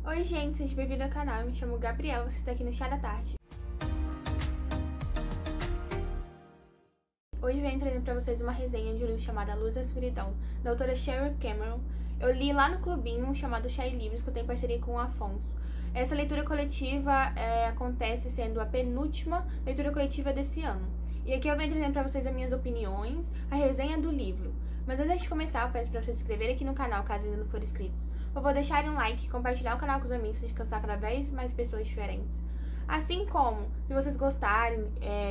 Oi gente, seja bem-vindo ao canal, eu me chamo Gabriela, você está aqui no Chá da Tarde. Hoje eu venho trazendo pra vocês uma resenha de um livro chamado A Luz da Escuridão, da autora Sheryl Cameron. Eu li lá no clubinho chamado Chá e Livros, que eu tenho parceria com o Afonso. Essa leitura coletiva acontece sendo a penúltima leitura coletiva desse ano. E aqui eu venho trazendo pra vocês as minhas opiniões, a resenha do livro. Mas antes de começar, eu peço pra vocês se inscreverem aqui no canal, caso ainda não forem inscritos. Eu vou deixar um like, compartilhar o canal com os amigos, para alcançar cada vez mais pessoas diferentes. Assim como, se vocês gostarem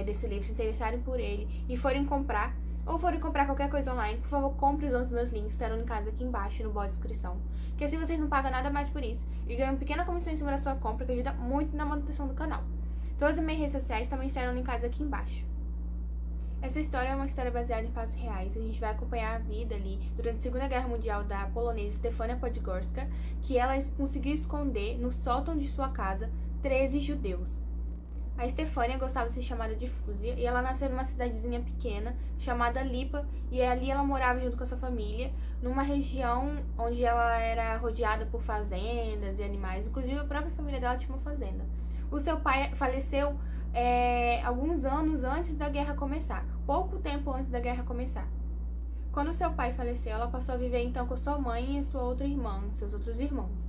desse livro, se interessarem por ele e forem comprar, ou forem comprar qualquer coisa online, por favor, compre usando os meus links, estarão linkados aqui embaixo no box de descrição. Que assim vocês não pagam nada mais por isso e ganham uma pequena comissão em cima da sua compra, que ajuda muito na manutenção do canal. Todas as minhas redes sociais também estarão linkadas aqui embaixo. Essa história é uma história baseada em fatos reais. A gente vai acompanhar a vida ali durante a Segunda Guerra Mundial da polonesa Stefania Podgorska, que ela conseguiu esconder no sótão de sua casa 13 judeus. A Stefania gostava de ser chamada de Fúzia e ela nasceu numa cidadezinha pequena chamada Lipa, e ali ela morava junto com a sua família, numa região onde ela era rodeada por fazendas e animais. Inclusive a própria família dela tinha uma fazenda. O seu pai faleceu alguns anos antes da guerra começar, pouco tempo antes da guerra começar. Quando seu pai faleceu, ela passou a viver então com sua mãe e sua outra irmã, seus outros irmãos.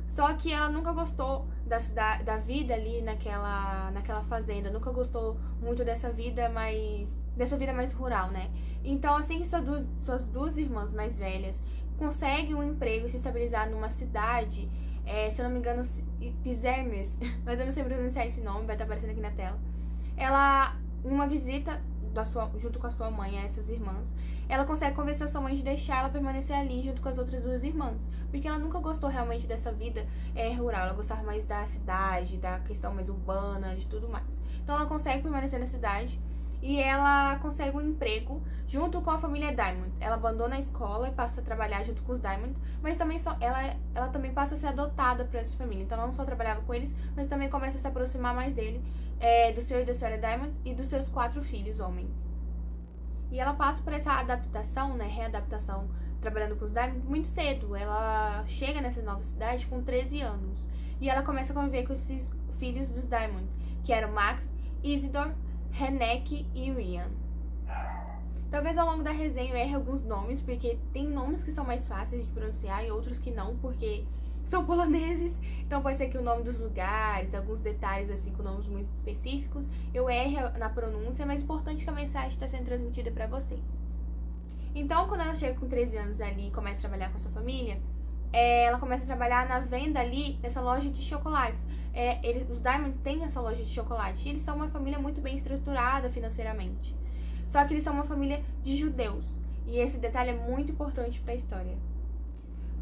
Só que ela nunca gostou da vida ali naquela fazenda, nunca gostou muito dessa vida mais rural, né? Então, assim que suas duas irmãs mais velhas conseguem um emprego e se estabilizar numa cidade, se eu não me engano, Pizermes, mas eu não sei pronunciar esse nome, vai estar aparecendo aqui na tela. Ela, em uma visita junto com a sua mãe a essas irmãs, ela consegue convencer a sua mãe de deixar ela permanecer ali junto com as outras duas irmãs, porque ela nunca gostou realmente dessa vida rural, ela gostava mais da cidade, da questão mais urbana, de tudo mais. Então ela consegue permanecer na cidade e ela consegue um emprego junto com a família Diamond. Ela abandona a escola e passa a trabalhar junto com os Diamond, mas também ela também passa a ser adotada por essa família. Então ela não só trabalhava com eles, mas também começa a se aproximar mais dele, do senhor e da senhora Diamond e dos seus 4 filhos homens. E ela passa por essa adaptação, readaptação, trabalhando com os Diamond muito cedo. Ela chega nessa nova cidade com 13 anos e ela começa a conviver com esses filhos dos Diamond, que eram Max, Isidore, Renek e Ryan. Talvez ao longo da resenha eu erre alguns nomes, porque tem nomes que são mais fáceis de pronunciar e outros que não, porque são poloneses. Então pode ser que o nome dos lugares, alguns detalhes assim com nomes muito específicos, eu erre na pronúncia, mas é importante que a mensagem está sendo transmitida para vocês. Então, quando ela chega com 13 anos ali e começa a trabalhar com a sua família, ela começa a trabalhar na venda ali nessa loja de chocolates. Os Diamond têm essa loja de chocolate e eles são uma família muito bem estruturada financeiramente. Só que eles são uma família de judeus e esse detalhe é muito importante para a história.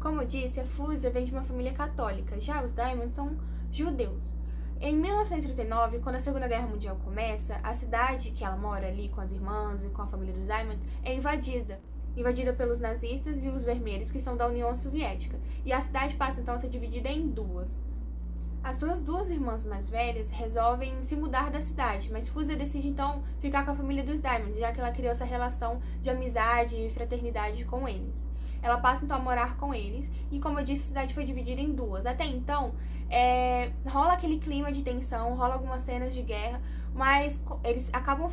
Como eu disse, a Fúzia vem de uma família católica, já os Diamond são judeus. Em 1939, quando a Segunda Guerra Mundial começa, a cidade que ela mora ali com as irmãs e com a família dos Diamond é invadida pelos nazistas e os vermelhos, que são da União Soviética, e a cidade passa então a ser dividida em duas. As suas duas irmãs mais velhas resolvem se mudar da cidade, mas Fúzia decide então ficar com a família dos Diamond, já que ela criou essa relação de amizade e fraternidade com eles. Ela passa então a morar com eles e, como eu disse, a cidade foi dividida em duas. Até então, rola aquele clima de tensão, rola algumas cenas de guerra, mas eles acabam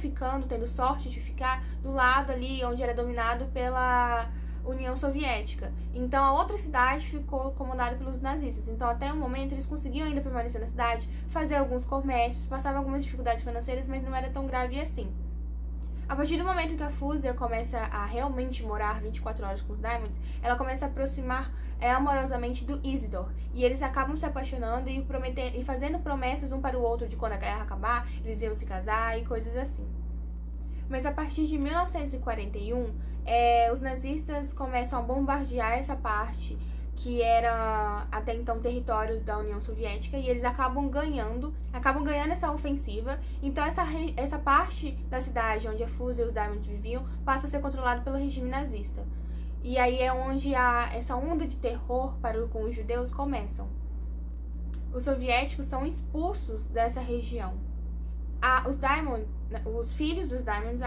tendo sorte de ficar do lado ali onde era dominado pela União Soviética. Então a outra cidade ficou comandada pelos nazistas. Então até o momento eles conseguiam ainda permanecer na cidade, fazer alguns comércios, passavam algumas dificuldades financeiras, mas não era tão grave assim. A partir do momento que a Fúzia começa a realmente morar 24 horas com os Diamonds, ela começa a aproximar amorosamente do Isidore. E eles acabam se apaixonando e fazendo promessas um para o outro de quando a guerra acabar, eles iam se casar e coisas assim. Mas a partir de 1941, os nazistas começam a bombardear essa parte que era até então território da União Soviética, e eles acabam ganhando essa ofensiva. Então essa parte da cidade onde a Fúzia e os Diamond viviam passa a ser controlada pelo regime nazista. E aí é onde essa onda de terror com os judeus começam. Os soviéticos são expulsos dessa região. Os Diamond os filhos dos Diamonds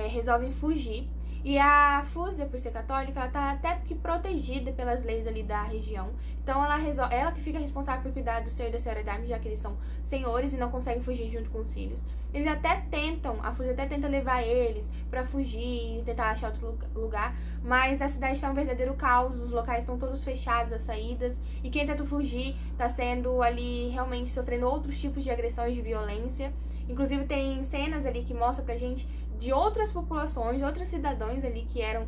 resolvem fugir. E a Fúzia, por ser católica, ela tá até que protegida pelas leis ali da região. Então ela que fica responsável por cuidar do senhor e da senhora Diamond, já que eles são senhores e não conseguem fugir junto com os filhos. Eles até tentam, a Fúzia até tenta levar eles pra fugir e tentar achar outro lugar, mas a cidade está um verdadeiro caos, os locais estão todos fechados, as saídas, e quem tenta fugir tá sendo ali realmente sofrendo outros tipos de agressões, de violência. Inclusive tem cenas ali que mostram pra gente de outras populações, outros cidadãos ali que eram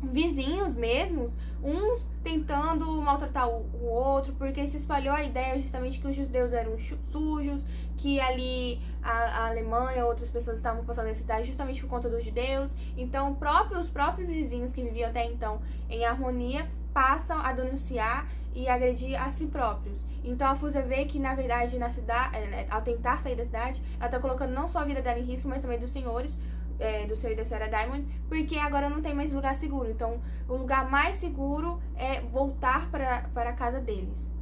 vizinhos mesmos, uns tentando maltratar o outro, porque se espalhou a ideia justamente que os judeus eram sujos, que ali a Alemanha, outras pessoas estavam passando necessidade justamente por conta dos judeus. Então os próprios vizinhos que viviam até então em harmonia passam a denunciar e agredir a si próprios. Então a Fúzia vê que, na verdade, na cidade, ao tentar sair da cidade, ela tá colocando não só a vida dela em risco, mas também dos senhores, do senhor e da senhora Diamond, porque agora não tem mais lugar seguro. Então o lugar mais seguro é voltar para a casa deles.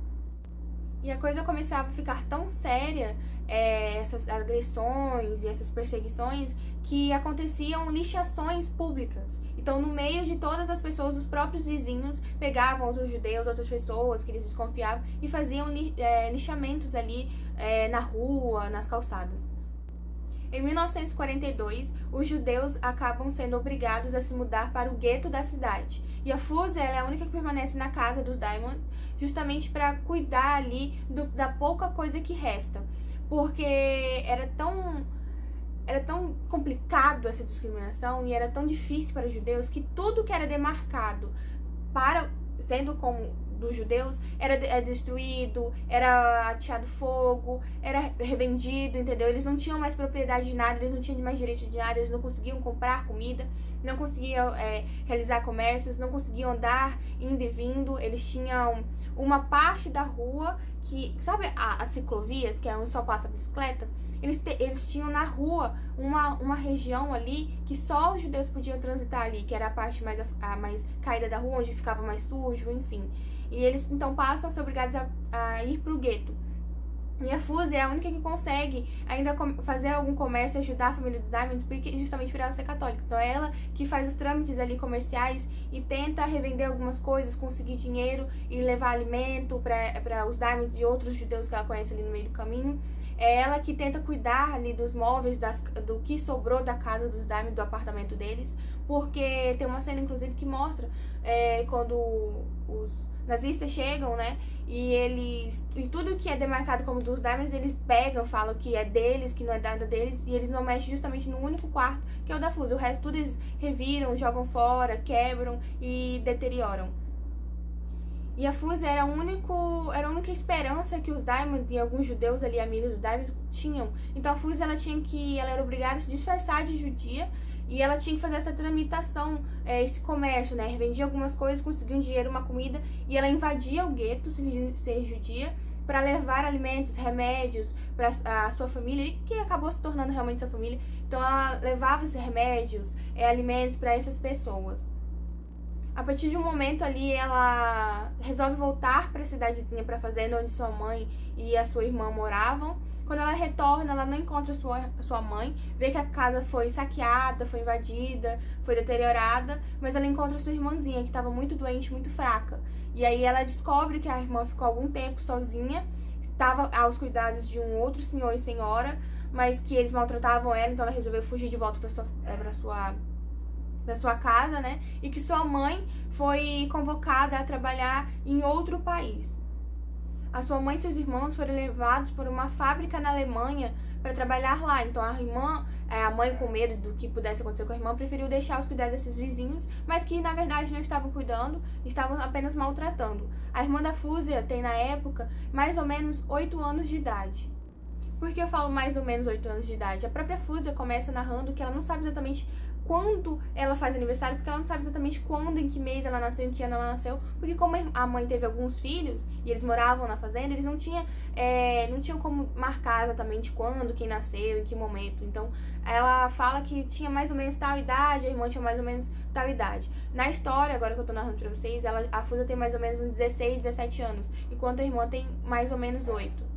E a coisa começava a ficar tão séria, essas agressões e essas perseguições, que aconteciam lixações públicas. Então, no meio de todas as pessoas, os próprios vizinhos pegavam outros judeus, outras pessoas que eles desconfiavam e faziam lixamentos ali na rua, nas calçadas. Em 1942, os judeus acabam sendo obrigados a se mudar para o gueto da cidade. E a Fúzia é a única que permanece na casa dos Diamond, justamente para cuidar ali da pouca coisa que resta. Porque era tão complicado essa discriminação e era tão difícil para os judeus que tudo que era demarcado sendo como dos judeus era destruído, era ateado fogo, era revendido, entendeu? Eles não tinham mais propriedade de nada, eles não tinham mais direito de nada, eles não conseguiam comprar comida, não conseguiam realizar comércios, não conseguiam andar indo e vindo. Eles tinham uma parte da rua que, sabe as ciclovias, que é onde só passa a bicicleta? Eles tinham na rua uma região ali que só os judeus podiam transitar ali, que era a parte a mais caída da rua, onde ficava mais sujo, enfim. E eles então passam a ser obrigados a ir pro gueto. E a Fúzia é a única que consegue ainda fazer algum comércio e ajudar a família dos Diamond, justamente por ela ser católica. Então é ela que faz os trâmites ali comerciais e tenta revender algumas coisas, conseguir dinheiro e levar alimento para os Diamond e outros judeus que ela conhece ali no meio do caminho. É ela que tenta cuidar ali dos móveis, do que sobrou da casa dos Diamond, do apartamento deles, porque tem uma cena, inclusive, que mostra quando os nazistas chegam, né, e tudo que é demarcado como dos Diamonds, eles pegam, falam que é deles, que não é nada deles, e eles não mexem justamente no único quarto, que é o da Fúzia. O resto tudo eles reviram, jogam fora, quebram e deterioram. E a Fúzia era a única esperança que os Diamond e alguns judeus ali, amigos dos Diamond, tinham. Então a Fúzia, ela era obrigada a se disfarçar de judia e ela tinha que fazer essa tramitação, esse comércio, né? Revendia algumas coisas, conseguia um dinheiro, uma comida, e ela invadia o gueto, se fingindo ser judia, para levar alimentos, remédios para a sua família, que acabou se tornando realmente sua família. Então ela levava esses remédios, alimentos para essas pessoas. A partir de um momento ali, ela resolve voltar para a cidadezinha, para a fazenda onde sua mãe e a sua irmã moravam. Quando ela retorna, ela não encontra sua mãe, vê que a casa foi saqueada, foi invadida, foi deteriorada, mas ela encontra sua irmãzinha, que estava muito doente, muito fraca. E aí ela descobre que a irmã ficou algum tempo sozinha, estava aos cuidados de um outro senhor e senhora, mas que eles maltratavam ela, então ela resolveu fugir de volta para sua casa, né? E que sua mãe foi convocada a trabalhar em outro país. A sua mãe e seus irmãos foram levados para uma fábrica na Alemanha para trabalhar lá. Então a mãe, com medo do que pudesse acontecer com a irmã, preferiu deixar os cuidados desses vizinhos, mas que na verdade não estavam cuidando, estavam apenas maltratando. A irmã da Fúzia tem na época mais ou menos 8 anos de idade. Por que eu falo mais ou menos 8 anos de idade? A própria Fúzia começa narrando que ela não sabe exatamente quando ela faz aniversário, porque ela não sabe exatamente quando, em que mês ela nasceu, em que ano ela nasceu, porque como a mãe teve alguns filhos e eles moravam na fazenda, eles não tinham como marcar exatamente quando, quem nasceu, em que momento. Então ela fala que tinha mais ou menos tal idade, a irmã tinha mais ou menos tal idade. Na história, agora que eu tô narrando pra vocês, a Fúzia tem mais ou menos uns 16, 17 anos, enquanto a irmã tem mais ou menos 8.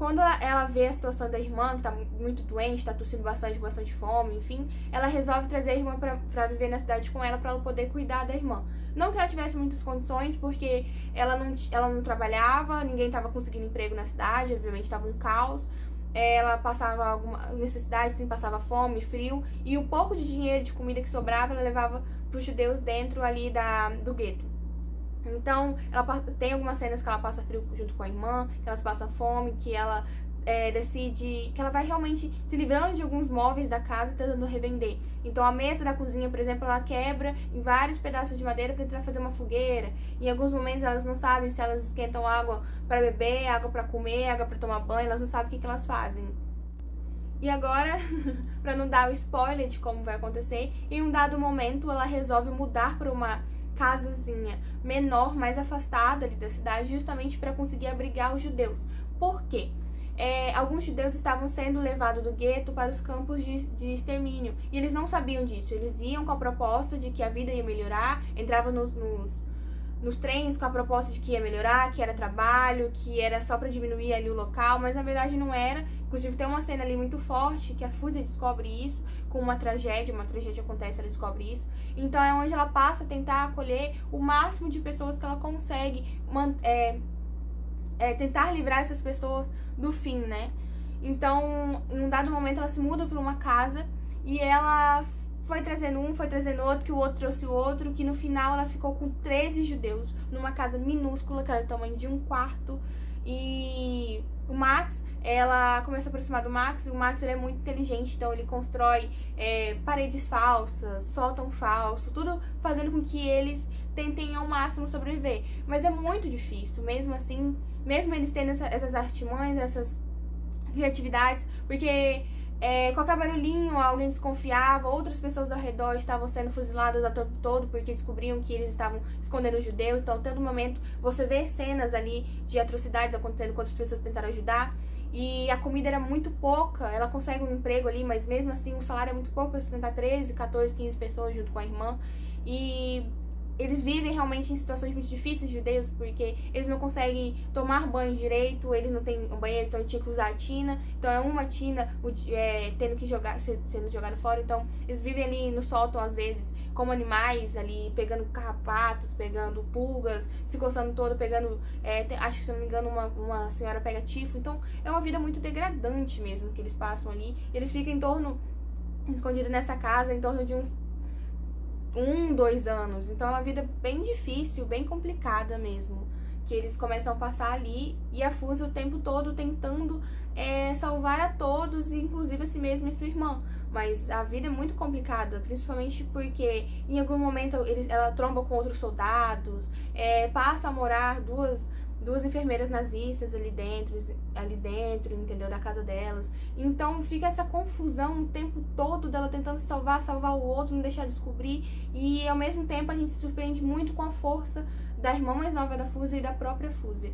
Quando ela vê a situação da irmã, que tá muito doente, tá tossindo bastante fome, enfim, ela resolve trazer a irmã pra viver na cidade com ela, pra ela poder cuidar da irmã. Não que ela tivesse muitas condições, porque ela não trabalhava, ninguém tava conseguindo emprego na cidade, obviamente tava um caos. Ela passava alguma necessidade, sim, passava fome, frio, e o pouco de dinheiro, de comida que sobrava, ela levava pros judeus dentro ali do gueto. Então, tem algumas cenas que ela passa frio junto com a irmã, que elas passam fome, que ela decide que ela vai realmente se livrando de alguns móveis da casa e tentando revender. Então, a mesa da cozinha, por exemplo, ela quebra em vários pedaços de madeira para tentar fazer uma fogueira. Em alguns momentos, elas não sabem se elas esquentam água para beber, água para comer, água para tomar banho, elas não sabem o que elas fazem. E agora, para não dar o spoiler de como vai acontecer, em um dado momento, ela resolve mudar para uma casazinha menor, mais afastada ali da cidade, justamente para conseguir abrigar os judeus. Por quê? Alguns judeus estavam sendo levados do gueto para os campos de extermínio, e eles não sabiam disso. Eles iam com a proposta de que a vida ia melhorar, entravam nos trens com a proposta de que ia melhorar, que era trabalho, que era só para diminuir ali o local, mas na verdade não era. Inclusive tem uma cena ali muito forte que a Fúzia descobre isso com uma tragédia acontece, ela descobre isso. Então é onde ela passa a tentar acolher o máximo de pessoas que ela consegue, tentar livrar essas pessoas do fim, né? Então, em um dado momento ela se muda para uma casa e ela foi trazendo outro, que o outro trouxe o outro, que no final ela ficou com 13 judeus numa casa minúscula, que era do tamanho de um quarto. E o Max, ela começa a aproximar do Max, e o Max ele é muito inteligente, então ele constrói paredes falsas, sótão falso, tudo fazendo com que eles tentem ao máximo sobreviver. Mas é muito difícil, mesmo assim, mesmo eles tendo essas artimanhas, essas criatividades, porque qualquer barulhinho, alguém desconfiava, outras pessoas ao redor estavam sendo fuziladas o tempo todo porque descobriam que eles estavam escondendo os judeus. Então, todo momento, você vê cenas ali de atrocidades acontecendo com outras pessoas que tentaram ajudar. E a comida era muito pouca, ela consegue um emprego ali, mas mesmo assim o salário é muito pouco para sustentar 13, 14, 15 pessoas junto com a irmã. E eles vivem realmente em situações muito difíceis, judeus, porque eles não conseguem tomar banho direito, eles não têm um banheiro, então tinha que usar a tina. Então é uma tina tendo que sendo jogada fora. Então eles vivem ali no sótão, às vezes, como animais ali, pegando carrapatos, pegando pulgas, se coçando todo, pegando, acho que se não me engano uma senhora pega tifo. Então é uma vida muito degradante mesmo que eles passam ali. Eles ficam escondidos nessa casa em torno de uns 2 anos. Então é uma vida bem difícil, bem complicada mesmo, que eles começam a passar ali, e a Fúzia o tempo todo tentando salvar a todos, inclusive a si mesma e a sua irmã. Mas a vida é muito complicada, principalmente porque em algum momento ela tromba com outros soldados, passa a morar duas enfermeiras nazistas ali dentro, entendeu, da casa delas. Então fica essa confusão o tempo todo dela tentando salvar o outro, não deixar descobrir. E ao mesmo tempo a gente se surpreende muito com a força da irmã mais nova da Fúzia e da própria Fúzia.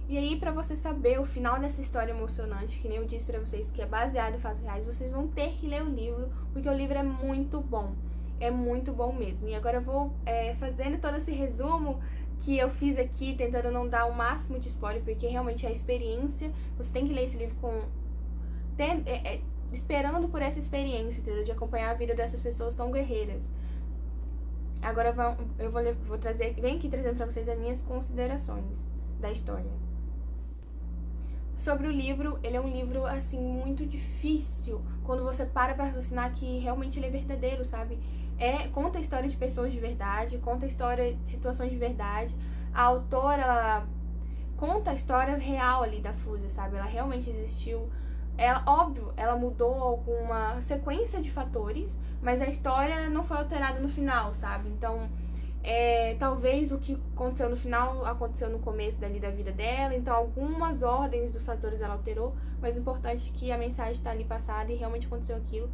E aí, pra você saber o final dessa história emocionante, que nem eu disse pra vocês, que é baseado em fatos reais, vocês vão ter que ler o livro, porque o livro é muito bom. É muito bom mesmo. E agora eu vou fazendo todo esse resumo que eu fiz aqui, tentando não dar o máximo de spoiler, porque realmente é a experiência. Você tem que ler esse livro esperando por essa experiência, entendeu? De acompanhar a vida dessas pessoas tão guerreiras. Agora eu vou trazer, venho aqui trazendo pra vocês as minhas considerações da história. Sobre o livro, ele é um livro, assim, muito difícil quando você para pra raciocinar que realmente ele é verdadeiro, sabe? Conta a história de pessoas de verdade, conta a história de situações de verdade. A autora, ela conta a história real ali da Fúzia, sabe? Ela realmente existiu. Óbvio, ela mudou alguma sequência de fatores, mas a história não foi alterada no final, sabe? Então, talvez o que aconteceu no final aconteceu no começo da vida dela. Então, algumas ordens dos fatores ela alterou, mas o importante é que a mensagem está ali passada e realmente aconteceu aquilo.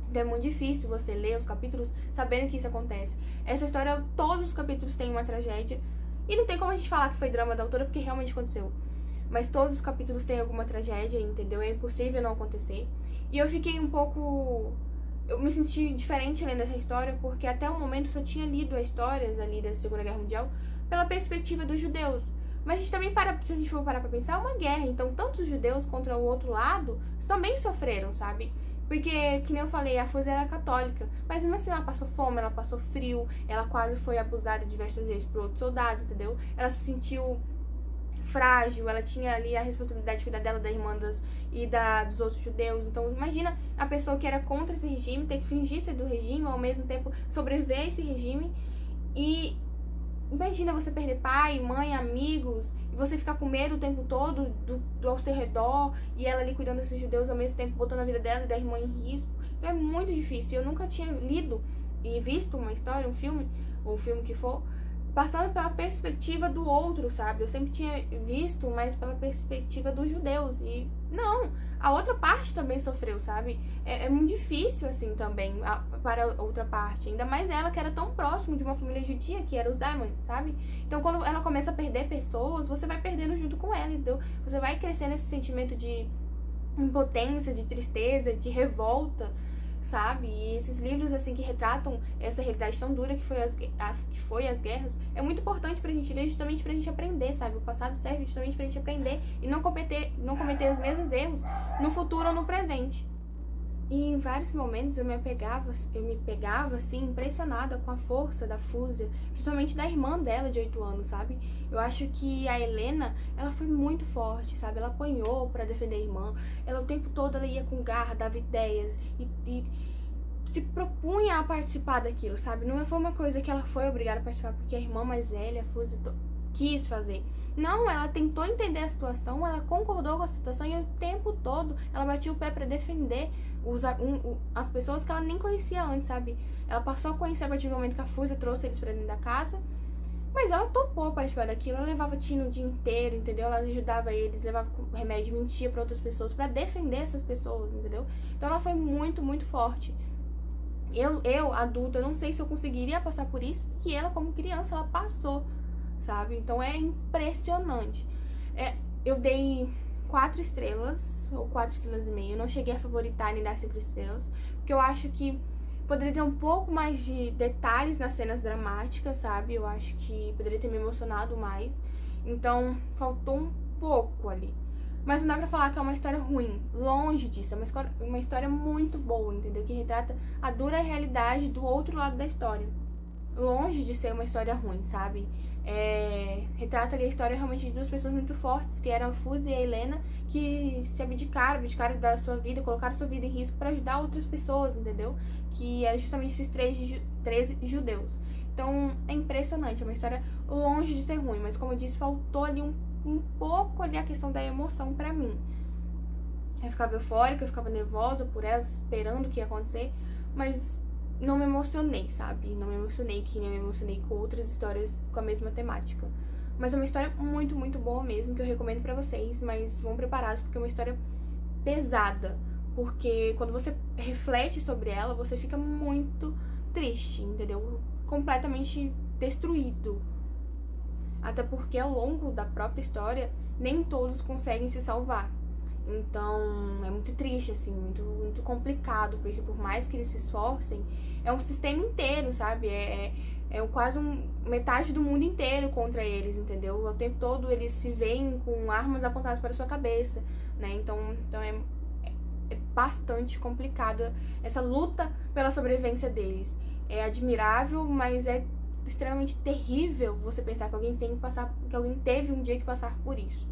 Então é muito difícil você ler os capítulos sabendo que isso acontece. Essa história, todos os capítulos têm uma tragédia. E não tem como a gente falar que foi drama da autora, porque realmente aconteceu. Mas todos os capítulos têm alguma tragédia, entendeu? É impossível não acontecer. E eu fiquei eu me senti diferente lendo essa história, porque até o momento eu só tinha lido as histórias ali da Segunda Guerra Mundial pela perspectiva dos judeus. Mas a gente também se a gente for parar pra pensar, é uma guerra. Então, tanto os judeus contra o outro lado também sofreram, sabe? Porque, que nem eu falei, a Fúzia era católica. Mas mesmo assim, ela passou fome, ela passou frio, ela quase foi abusada diversas vezes por outros soldados, entendeu? Ela se sentiu frágil, ela tinha ali a responsabilidade de cuidar dela, da irmã e dos outros judeus. Então, imagina a pessoa que era contra esse regime, ter que fingir ser do regime, ao mesmo tempo sobreviver a esse regime. E imagina você perder pai, mãe, amigos, e você ficar com medo o tempo todo do ao seu redor, e ela ali cuidando desses judeus ao mesmo tempo, botando a vida dela e da irmã em risco. Então é muito difícil. Eu nunca tinha lido e visto uma história, um filme, ou um filme que for, passando pela perspectiva do outro, sabe? Eu sempre tinha visto, mas pela perspectiva dos judeus. E não, a outra parte também sofreu, sabe? É muito difícil, assim, também, para a outra parte. Ainda mais ela, que era tão próximo de uma família judia, que era os Diamond, sabe? Então, quando ela começa a perder pessoas, você vai perdendo junto com ela, entendeu? Você vai crescendo esse sentimento de impotência, de tristeza, de revolta, sabe? E esses livros, assim, que retratam essa realidade tão dura que foi as guerras, é muito importante pra gente ler, justamente pra gente aprender, sabe? O passado serve justamente pra gente aprender e não cometer os mesmos erros no futuro ou no presente. E em vários momentos eu me pegava, assim, impressionada com a força da Fúzia, principalmente da irmã dela, de 8 anos, sabe? Eu acho que a Helena, ela foi muito forte, sabe? Ela apanhou pra defender a irmã. Ela, o tempo todo, ela ia com garra, dava ideias e se propunha a participar daquilo, sabe? Não foi uma coisa que ela foi obrigada a participar porque a irmã mais velha, a Fúzia, quis fazer. Não, ela tentou entender a situação, ela concordou com a situação e o tempo todo ela batia o pé pra defender as pessoas que ela nem conhecia antes, sabe? Ela passou a conhecer a partir do momento que a Fúzia trouxe eles pra dentro da casa, mas ela topou participar daquilo. Ela levava tino o dia inteiro, entendeu? Ela ajudava eles, levava remédio, mentia pra outras pessoas pra defender essas pessoas, entendeu? Então ela foi muito, muito forte. Eu, adulta, não sei se eu conseguiria passar por isso, que ela, como criança, ela passou, sabe? Então é impressionante. Eu dei 4 estrelas, ou 4 estrelas e meia. Eu não cheguei a favoritar nem dar 5 estrelas, porque eu acho que poderia ter um pouco mais de detalhes nas cenas dramáticas, sabe? Eu acho que poderia ter me emocionado mais. Então, faltou um pouco ali. Mas não dá pra falar que é uma história ruim. Longe disso. É uma história muito boa, entendeu? Que retrata a dura realidade do outro lado da história. Longe de ser uma história ruim, sabe? Retrata ali a história realmente de 2 pessoas muito fortes, que eram a Fúzia e a Helena, que se abdicaram da sua vida, colocaram sua vida em risco para ajudar outras pessoas, entendeu? Que eram justamente esses 13 judeus. Então é impressionante, é uma história longe de ser ruim, mas como eu disse, faltou ali um pouco ali a questão da emoção pra mim. Eu ficava eufórica, eu ficava nervosa por elas, esperando o que ia acontecer, mas não me emocionei, sabe? Não me emocionei que nem eu me emocionei com outras histórias com a mesma temática. Mas é uma história muito, muito boa mesmo, que eu recomendo pra vocês, mas vão preparados porque é uma história pesada. Porque quando você reflete sobre ela, você fica muito triste, entendeu? Completamente destruído. Até porque ao longo da própria história, nem todos conseguem se salvar. Então, é muito triste, assim, muito, muito complicado, porque por mais que eles se esforcem, é um sistema inteiro, sabe? Quase metade do mundo inteiro contra eles, entendeu? O tempo todo eles se veem com armas apontadas para a sua cabeça, né? Então é bastante complicada essa luta pela sobrevivência deles. É admirável, mas é extremamente terrível você pensar que alguém teve um dia que passar por isso.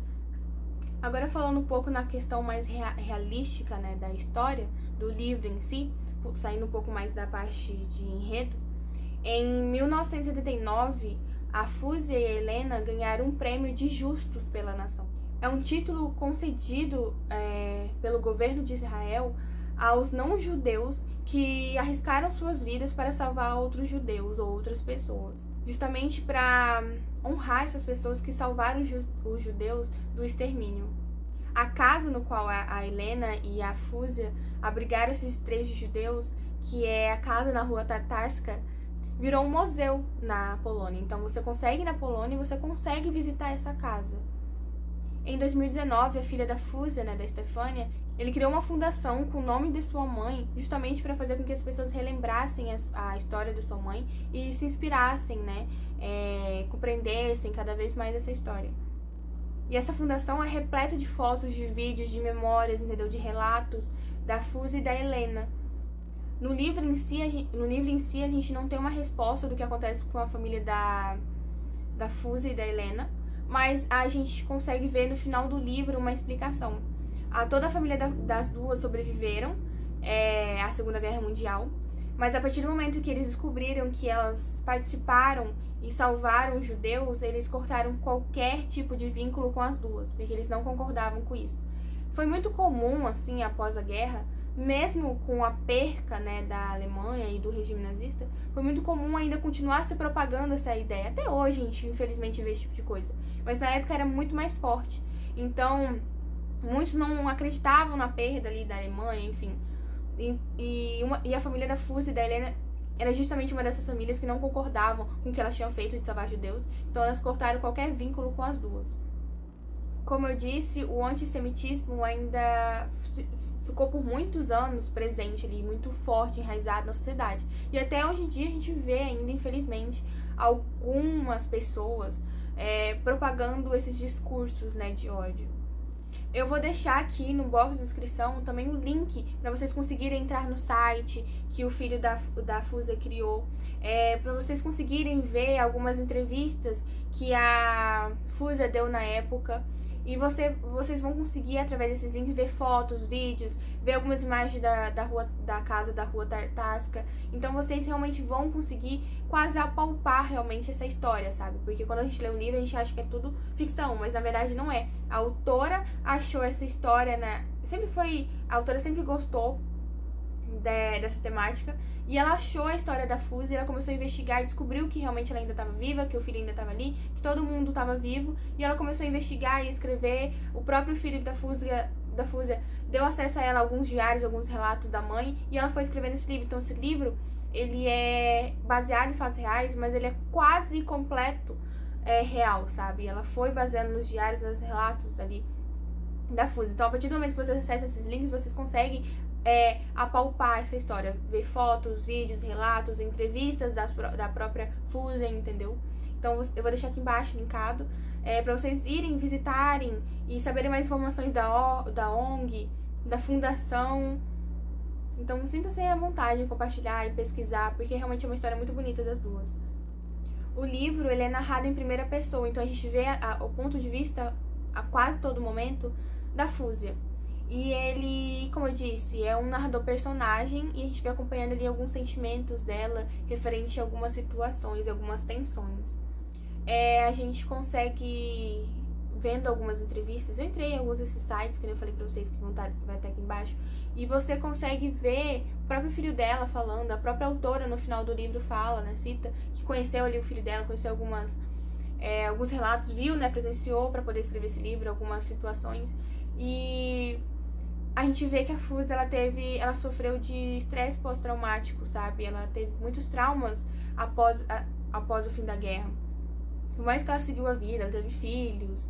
Agora falando um pouco na questão mais realística, né, da história, do livro em si, saindo um pouco mais da parte de enredo, em 1979, a Fúzia e a Helena ganharam um prêmio de justos pela nação. É um título concedido pelo governo de Israel aos não-judeus que arriscaram suas vidas para salvar outros judeus ou outras pessoas, justamente para honrar essas pessoas que salvaram os judeus do extermínio. A casa no qual a Helena e a Fúzia abrigaram esses 3 judeus, que é a casa na rua Tatarska, virou um museu na Polônia. Então você consegue ir na Polônia e você consegue visitar essa casa. Em 2019, a filha da Fúzia, né, da Stefania, ele criou uma fundação com o nome de sua mãe, justamente para fazer com que as pessoas relembrassem a história de sua mãe e se inspirassem, né, compreendessem cada vez mais essa história. E essa fundação é repleta de fotos, de vídeos, de memórias, entendeu? De relatos da Fuse e da Helena. No livro em si, a gente não tem uma resposta do que acontece com a família da Fuse e da Helena, mas a gente consegue ver no final do livro uma explicação. Toda a família das duas sobreviveram à Segunda Guerra Mundial, mas a partir do momento que eles descobriram que elas participaram e salvaram os judeus, eles cortaram qualquer tipo de vínculo com as duas, porque eles não concordavam com isso. Foi muito comum, assim, após a guerra, mesmo com a perca, né, da Alemanha e do regime nazista, foi muito comum ainda continuar se propagando essa ideia. Até hoje a gente, infelizmente, vê esse tipo de coisa. Mas na época era muito mais forte. Então, muitos não acreditavam na perda ali da Alemanha, enfim. E a família da Fuse e da Helena era justamente uma dessas famílias que não concordavam com o que elas tinham feito de salvar judeus. Então elas cortaram qualquer vínculo com as duas. Como eu disse, o antissemitismo ainda ficou por muitos anos presente ali, muito forte, enraizado na sociedade. E até hoje em dia a gente vê ainda, infelizmente, algumas pessoas propagando esses discursos, né, de ódio. Eu vou deixar aqui no box de descrição também o link para vocês conseguirem entrar no site que o filho da Fuse criou, para vocês conseguirem ver algumas entrevistas que a Fuse deu na época. E vocês vão conseguir, através desses links, ver fotos, vídeos, ver algumas imagens da casa da Rua Tartasca. Então vocês realmente vão conseguir quase apalpar realmente essa história, sabe? Porque quando a gente lê um livro, a gente acha que é tudo ficção, mas na verdade não é. A autora achou essa história, né? A autora sempre gostou dessa temática. E ela achou a história da Fuse, ela começou a investigar e descobriu que realmente ela ainda estava viva, que o filho ainda estava ali, que todo mundo estava vivo. E ela começou a investigar e escrever. O próprio filho da Fuse deu acesso a ela alguns diários, alguns relatos da mãe, e ela foi escrevendo esse livro. Então esse livro, ele é baseado em fatos reais, mas ele é quase completo real, sabe? Ela foi baseando nos diários, nos relatos ali da Fuse. Então a partir do momento que vocês acessam esses links, vocês conseguem apalpar essa história, ver fotos, vídeos, relatos, entrevistas da própria Fuse, entendeu? Então eu vou deixar aqui embaixo linkado para vocês irem visitarem e saberem mais informações da ONG, da fundação. Então sintam-se à vontade em compartilhar e pesquisar, porque realmente é uma história muito bonita das duas. O livro, ele é narrado em primeira pessoa, então a gente vê o ponto de vista a quase todo momento da Fuse. E ele, como eu disse, é um narrador personagem e a gente vai acompanhando ali alguns sentimentos dela referente a algumas situações, algumas tensões. A gente consegue, vendo algumas entrevistas, eu entrei em alguns desses sites, que eu falei pra vocês que vai estar aqui embaixo, e você consegue ver o próprio filho dela falando, a própria autora no final do livro fala, né, cita, que conheceu ali o filho dela, conheceu alguns relatos, viu, né, presenciou para poder escrever esse livro, algumas situações, e a gente vê que a Fuse, ela sofreu de estresse pós-traumático, sabe? Ela teve muitos traumas após o fim da guerra. Por mais que ela seguiu a vida, ela teve filhos,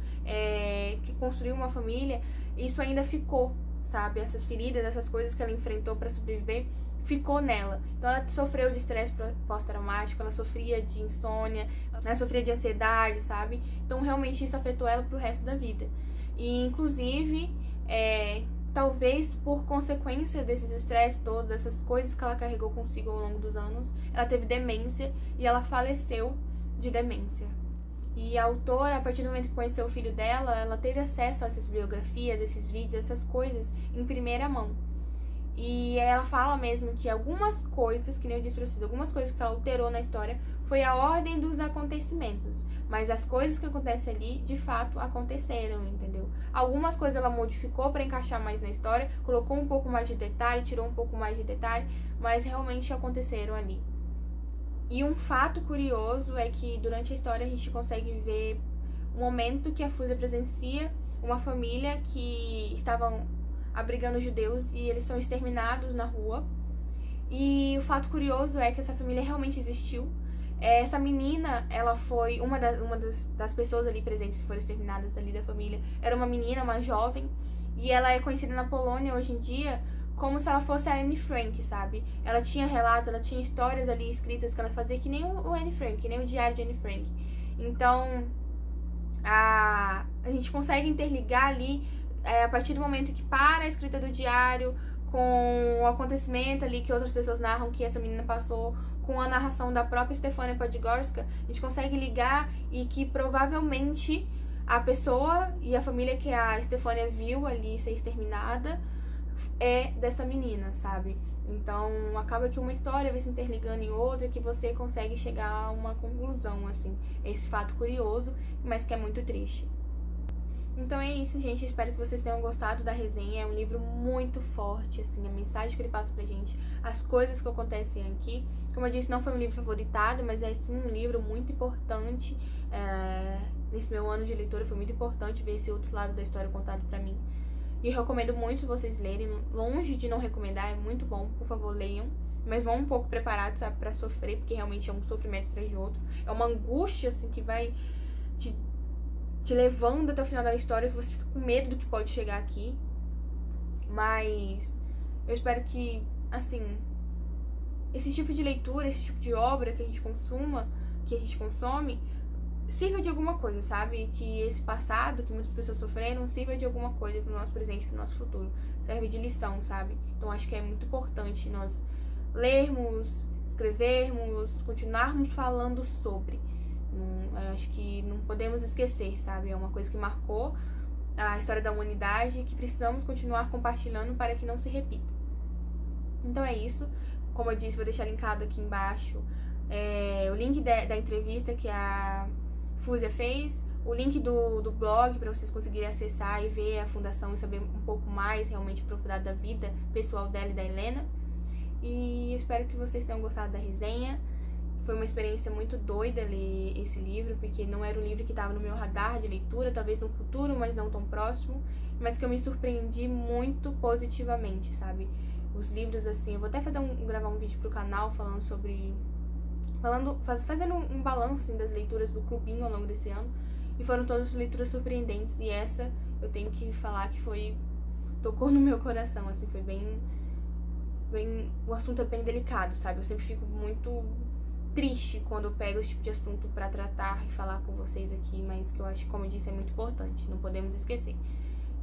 que construiu uma família, isso ainda ficou, sabe? Essas feridas, essas coisas que ela enfrentou para sobreviver, ficou nela. Então ela sofreu de estresse pós-traumático, ela sofria de insônia, ela sofria de ansiedade, sabe? Então realmente isso afetou ela pro resto da vida. E inclusive, talvez por consequência desses estresses todos, dessas coisas que ela carregou consigo ao longo dos anos, ela teve demência e ela faleceu de demência. E a autora, a partir do momento que conheceu o filho dela, ela teve acesso a essas biografias, esses vídeos, essas coisas em primeira mão. E ela fala mesmo que algumas coisas, que nem eu disse pra vocês, algumas coisas que ela alterou na história foi a ordem dos acontecimentos. Mas as coisas que acontecem ali, de fato, aconteceram, entendeu? Algumas coisas ela modificou para encaixar mais na história, colocou um pouco mais de detalhe, tirou um pouco mais de detalhe, mas realmente aconteceram ali. E um fato curioso é que durante a história a gente consegue ver um momento que a Fuse presencia uma família que estavam abrigando judeus e eles são exterminados na rua. E o fato curioso é que essa família realmente existiu. Essa menina, ela foi uma das pessoas ali presentes que foram exterminadas ali da família. Era uma menina, uma jovem, e ela é conhecida na Polônia hoje em dia como se ela fosse a Anne Frank, sabe? Ela tinha relatos, ela tinha histórias ali escritas que ela fazia que nem o Anne Frank, que nem o diário de Anne Frank. Então, a gente consegue interligar ali, a partir do momento que para a escrita do diário, com o acontecimento ali que outras pessoas narram que essa menina passou, com a narração da própria Stefania Podgorska, a gente consegue ligar e que provavelmente a pessoa e a família que a Stefania viu ali ser exterminada é dessa menina, sabe? Então, acaba que uma história vai se interligando em outra, que você consegue chegar a uma conclusão, assim. Esse fato curioso, mas que é muito triste. Então é isso, gente. Espero que vocês tenham gostado da resenha. É um livro muito forte, assim, a mensagem que ele passa pra gente, as coisas que acontecem aqui. Como eu disse, não foi um livro favoritado, mas é sim um livro muito importante. Nesse meu ano de leitura foi muito importante ver esse outro lado da história contado pra mim. E eu recomendo muito vocês lerem. Longe de não recomendar, é muito bom. Por favor, leiam. Mas vão um pouco preparados, sabe, pra sofrer, porque realmente é um sofrimento atrás de outro. É uma angústia, assim, que vai te levando até o final da história, que você fica com medo do que pode chegar aqui. Mas eu espero que, assim, esse tipo de leitura, esse tipo de obra que a gente consome, sirva de alguma coisa, sabe? Que esse passado, que muitas pessoas sofreram, sirva de alguma coisa pro nosso presente, pro nosso futuro. Serve de lição, sabe? Então acho que é muito importante nós lermos, escrevermos, continuarmos falando sobre. Acho que não podemos esquecer, sabe? É uma coisa que marcou a história da humanidade e que precisamos continuar compartilhando para que não se repita. Então é isso. Como eu disse, vou deixar linkado aqui embaixo o link da entrevista que a Fúzia fez, o link do blog para vocês conseguirem acessar e ver a fundação e saber um pouco mais realmente aprofundado da vida pessoal dela e da Helena. E eu espero que vocês tenham gostado da resenha. Foi uma experiência muito doida ler esse livro, porque não era um livro que estava no meu radar de leitura, talvez no futuro, mas não tão próximo, mas que eu me surpreendi muito positivamente, sabe? Os livros, assim, eu vou até gravar um vídeo pro canal falando sobre... fazendo um balanço, assim, das leituras do clubinho ao longo desse ano, e foram todas leituras surpreendentes, e essa eu tenho que falar que tocou no meu coração, assim, foi bem... O assunto é bem delicado, sabe? Eu sempre fico muito triste quando eu pego esse tipo de assunto pra tratar e falar com vocês aqui, mas que eu acho, como eu disse, é muito importante, não podemos esquecer.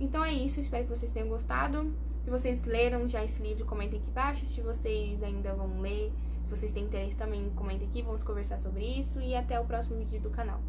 Então é isso, espero que vocês tenham gostado. Se vocês leram já esse livro, comentem aqui embaixo. Se vocês ainda vão ler, se vocês têm interesse também, comentem aqui, vamos conversar sobre isso. E até o próximo vídeo do canal.